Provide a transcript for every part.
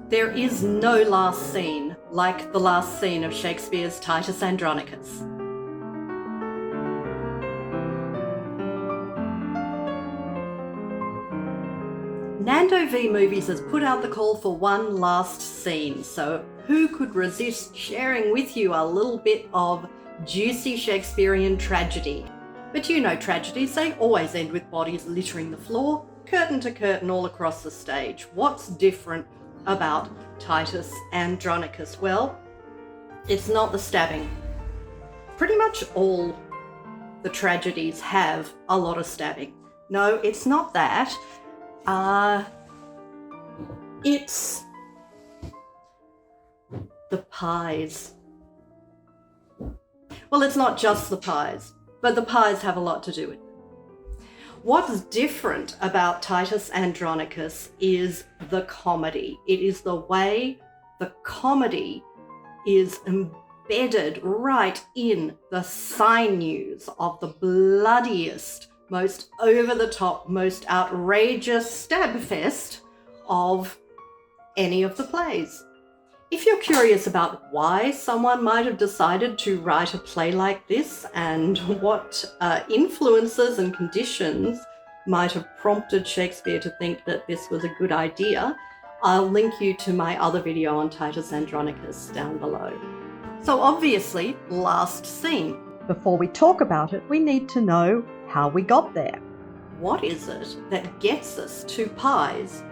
There is no last scene like the last scene of Shakespeare's Titus Andronicus. Nando V Movies has put out the call for one last scene, so who could resist sharing with you a little bit of juicy Shakespearean tragedy? But you know tragedies, they always end with bodies littering the floor, curtain to curtain all across the stage. What's different about Titus Andronicus? Well, it's not the stabbing. Pretty much all the tragedies have a lot of stabbing. No, it's not that. It's the pies. Well, it's not just the pies, but the pies have a lot to do with it. What's different about Titus Andronicus is the comedy. It is the way the comedy is embedded right in the sinews of the bloodiest, most over-the-top, most outrageous stab fest of any of the plays. If you're curious about why someone might have decided to write a play like this and what influences and conditions might have prompted Shakespeare to think that this was a good idea, I'll link you to my other video on Titus Andronicus down below. So obviously, last scene. Before we talk about it, we need to know how we got there. What is it that gets us to pies?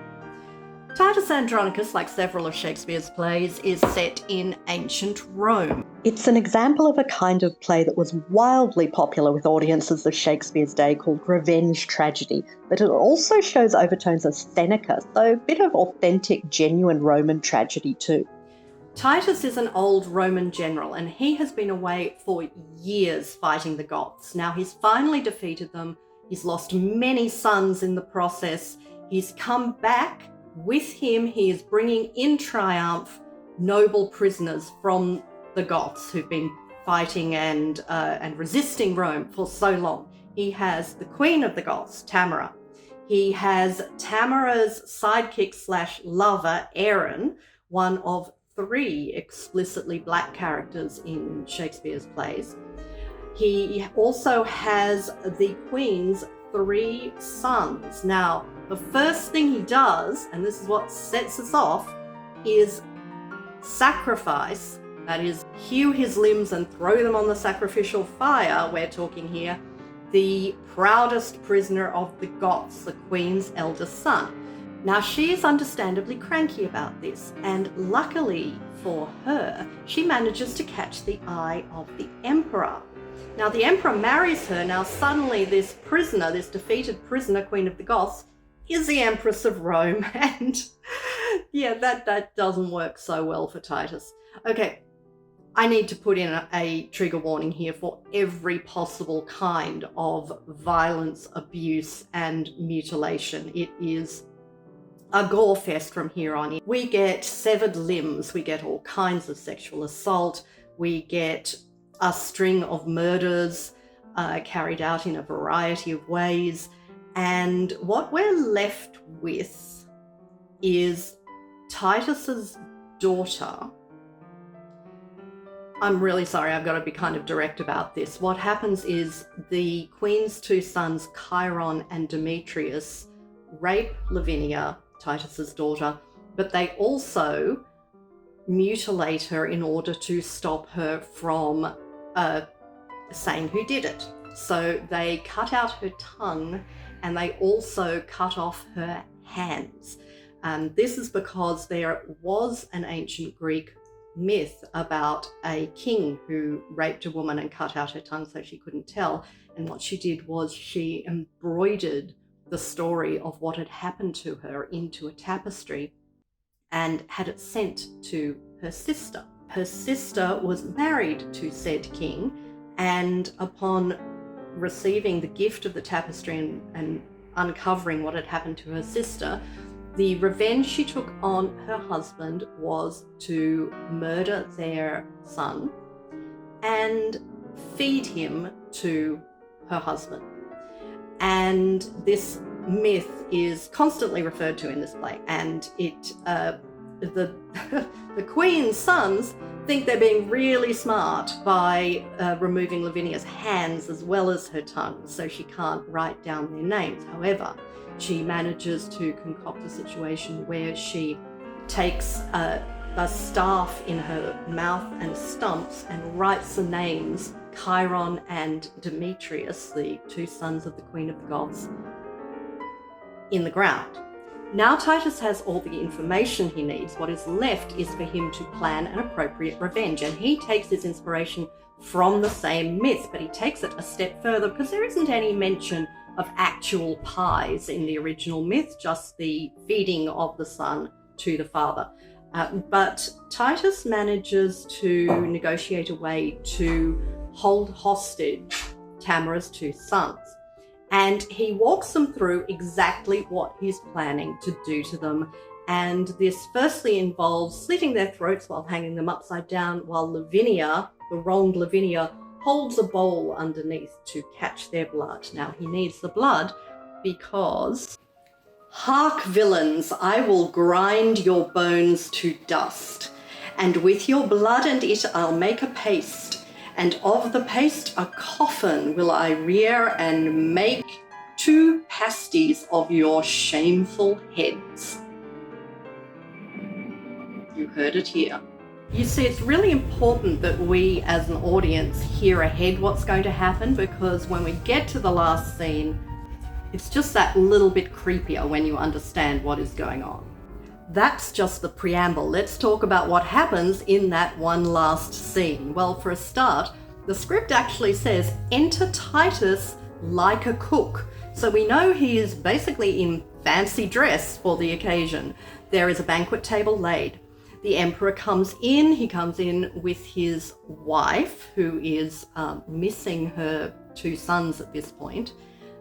Titus Andronicus, like several of Shakespeare's plays, is set in ancient Rome. It's an example of a kind of play that was wildly popular with audiences of Shakespeare's day called revenge tragedy, but it also shows overtones of Seneca, so a bit of authentic, genuine Roman tragedy too. Titus is an old Roman general, and he has been away for years fighting the Goths. Now he's finally defeated them. He's lost many sons in the process. He's come back. With him, he is bringing in triumph noble prisoners from the Goths who've been fighting and resisting Rome for so long. He has the Queen of the Goths, Tamara. He has Tamara's sidekick / lover, Aaron, one of 3 explicitly black characters in Shakespeare's plays. He also has the Queen's 3 sons. Now, the first thing he does, and this is what sets us off, is sacrifice, that is, hew his limbs and throw them on the sacrificial fire, we're talking here, the proudest prisoner of the Goths, the Queen's eldest son. Now, she is understandably cranky about this, and luckily for her, she manages to catch the eye of the Emperor. Now, the Emperor marries her. Now, suddenly this prisoner, this defeated prisoner, Queen of the Goths, is the Empress of Rome, and yeah, that doesn't work so well for Titus. Okay, I need to put in a trigger warning here for every possible kind of violence, abuse, and mutilation. It is a gore fest from here on in. We get severed limbs, we get all kinds of sexual assault, we get a string of murders carried out in a variety of ways, and what we're left with is Titus's daughter. I'm really sorry, I've got to be kind of direct about this. What happens is the Queen's 2 sons, Chiron and Demetrius, rape Lavinia, Titus's daughter, but they also mutilate her in order to stop her from saying who did it. So they cut out her tongue and they also cut off her hands. And this is because there was an ancient Greek myth about a king who raped a woman and cut out her tongue so she couldn't tell. And what she did was she embroidered the story of what had happened to her into a tapestry and had it sent to her sister. Her sister was married to said king, and upon receiving the gift of the tapestry and uncovering what had happened to her sister, the revenge she took on her husband was to murder their son and feed him to her husband. And this myth is constantly referred to in this play, and it the the queen's sons think they're being really smart by removing Lavinia's hands as well as her tongue, so she can't write down their names. However, she manages to concoct a situation where she takes a staff in her mouth and stumps and writes the names Chiron and Demetrius, the two sons of the Queen of the Goths, in the ground. Now Titus has all the information he needs. What is left is for him to plan an appropriate revenge, and he takes his inspiration from the same myth, but he takes it a step further because there isn't any mention of actual pies in the original myth, just the feeding of the son to the father. But Titus manages to negotiate a way to hold hostage Tamara's two sons. And he walks them through exactly what he's planning to do to them. And this firstly involves slitting their throats while hanging them upside down, while Lavinia, the wronged Lavinia, holds a bowl underneath to catch their blood. Now he needs the blood because, "Hark, villains, I will grind your bones to dust, and with your blood and it I'll make a paste. And of the paste a coffin will I rear and make 2 pasties of your shameful heads." You heard it here. You see, it's really important that we as an audience hear ahead what's going to happen, because when we get to the last scene, it's just that little bit creepier when you understand what is going on. That's just the preamble. Let's talk about what happens in that one last scene. Well, for a start, the script actually says, "Enter Titus like a cook." So we know he is basically in fancy dress for the occasion. There is a banquet table laid. The emperor comes in. He comes in with his wife, who is missing her 2 sons at this point.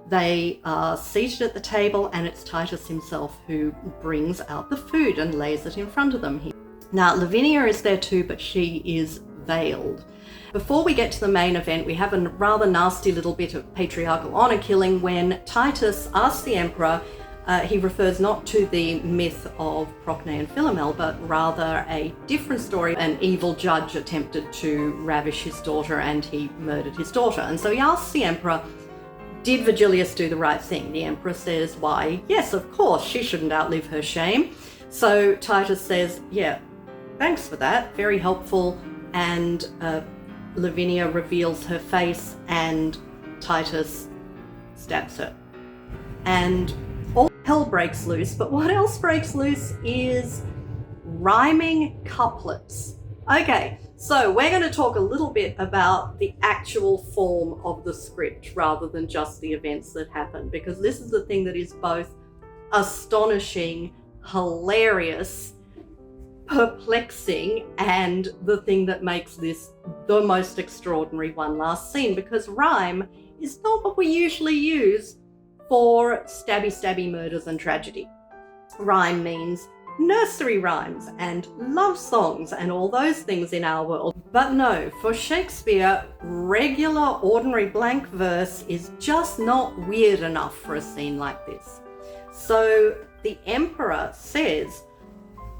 They are seated at the table, and it's Titus himself who brings out the food and lays it in front of them. Now, Lavinia is there too, but she is veiled. Before we get to the main event, we have a rather nasty little bit of patriarchal honor killing when Titus asks the emperor, he refers not to the myth of Procne and Philomel, but rather a different story. An evil judge attempted to ravish his daughter and he murdered his daughter. And so he asks the emperor, did Virgilius do the right thing? The emperor says, why, yes, of course, she shouldn't outlive her shame. So Titus says, yeah, thanks for that, very helpful. And Lavinia reveals her face and Titus stabs her. And all hell breaks loose, but what else breaks loose is rhyming couplets. Okay, so we're going to talk a little bit about the actual form of the script rather than just the events that happen, because this is the thing that is both astonishing, hilarious, perplexing, and the thing that makes this the most extraordinary one last scene, because rhyme is not what we usually use for stabby murders and tragedy. Rhyme means nursery rhymes and love songs and all those things in our world. But no, for Shakespeare, regular ordinary blank verse is just not weird enough for a scene like this. So the emperor says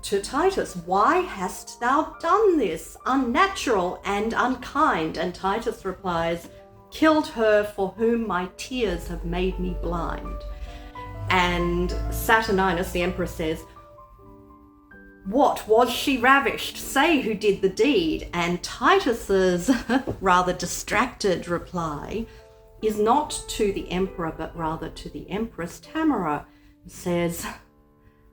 to Titus, why hast thou done this, unnatural and unkind? And Titus replies, killed her for whom my tears have made me blind. And Saturninus, the emperor, says, what, was she ravished? Say who did the deed. And Titus's rather distracted reply is not to the emperor, but rather to the empress Tamara, who says,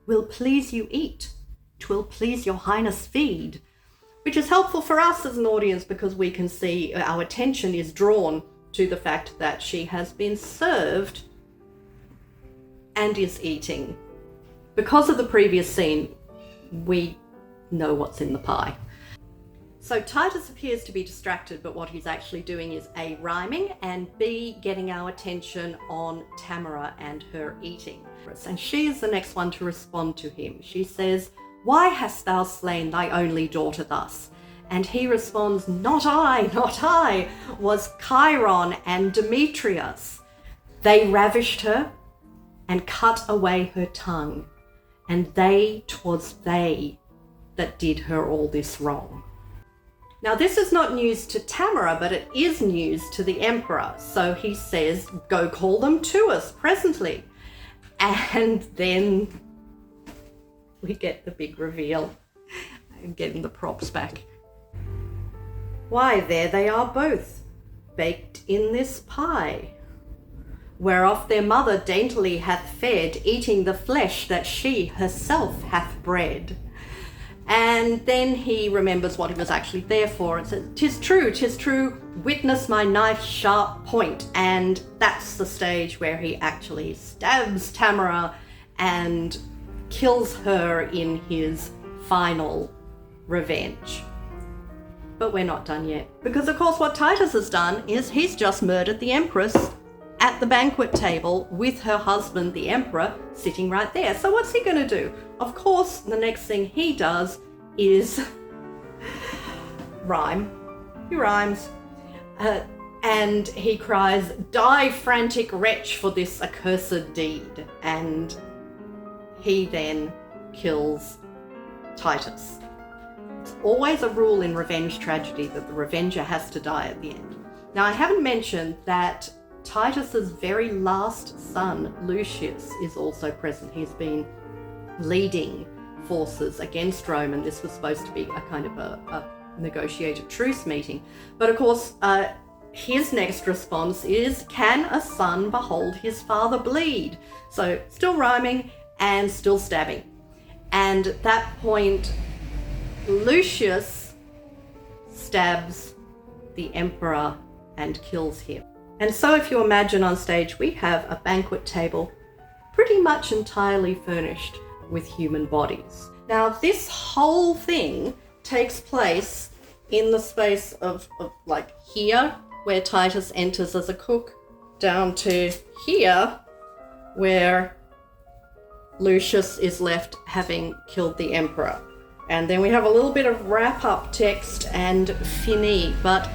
will please you eat, 'twill please your highness feed. Which is helpful for us as an audience because we can see our attention is drawn to the fact that she has been served and is eating. Because of the previous scene, we know what's in the pie. So Titus appears to be distracted, but what he's actually doing is A, rhyming, and B, getting our attention on Tamara and her eating. And she is the next one to respond to him. She says, why hast thou slain thy only daughter thus? And he responds, not I, was Chiron and Demetrius. They ravished her and cut away her tongue, and 'twas they that did her all this wrong. Now, this is not news to Tamara, but it is news to the emperor. So he says, go call them to us presently. And then we get the big reveal. I'm getting the props back. Why, there they are both, baked in this pie, whereof their mother daintily hath fed, eating the flesh that she herself hath bred. And then he remembers what he was actually there for and says, 'tis true, witness my knife sharp point. And that's the stage where he actually stabs Tamara and kills her in his final revenge. But we're not done yet. Because of course what Titus has done is he's just murdered the Empress at the banquet table with her husband, the Emperor, sitting right there. So what's he going to do? Of course, the next thing he does is rhyme. He rhymes. And he cries, "Die, frantic wretch, for this accursed deed." And he then kills Titus. It's always a rule in revenge tragedy that the revenger has to die at the end. Now, I haven't mentioned that Titus's very last son, Lucius, is also present. He's been leading forces against Rome, and this was supposed to be a kind of a negotiated truce meeting. But of course, his next response is, "Can a son behold his father bleed?" So still rhyming and still stabbing. And at that point, Lucius stabs the emperor and kills him. And so if you imagine on stage, we have a banquet table pretty much entirely furnished with human bodies. Now, this whole thing takes place in the space of like here, where Titus enters as a cook, down to here, where Lucius is left having killed the emperor. And then we have a little bit of wrap-up text and fini, but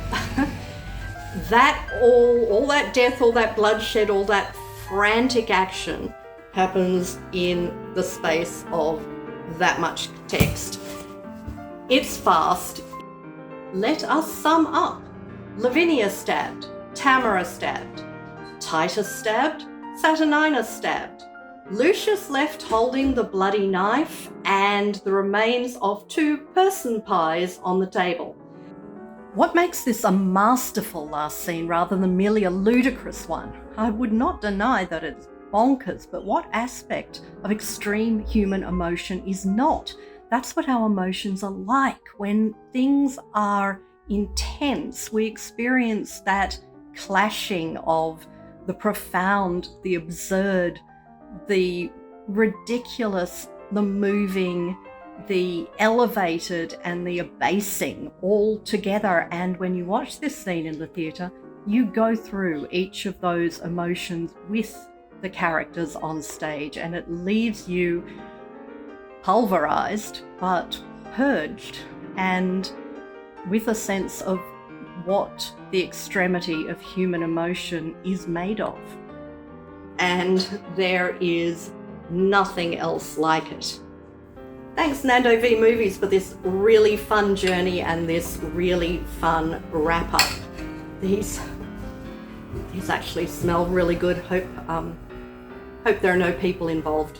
that all that death, all that bloodshed, all that frantic action happens in the space of that much text. It's fast. Let us sum up. Lavinia stabbed, Tamara stabbed, Titus stabbed, Saturninus stabbed, Lucius left holding the bloody knife and the remains of 2 person pies on the table. What makes this a masterful last scene rather than merely a ludicrous one? I would not deny that it's bonkers, but what aspect of extreme human emotion is not? That's what our emotions are like. When things are intense, we experience that clashing of the profound, the absurd, the ridiculous, the moving, the elevated and the abasing all together. And when you watch this scene in the theatre, you go through each of those emotions with the characters on stage, and it leaves you pulverized but purged and with a sense of what the extremity of human emotion is made of. And there is nothing else like it. Thanks Nando V Movies for this really fun journey and this really fun wrap up. These actually smell really good. Hope there are no people involved.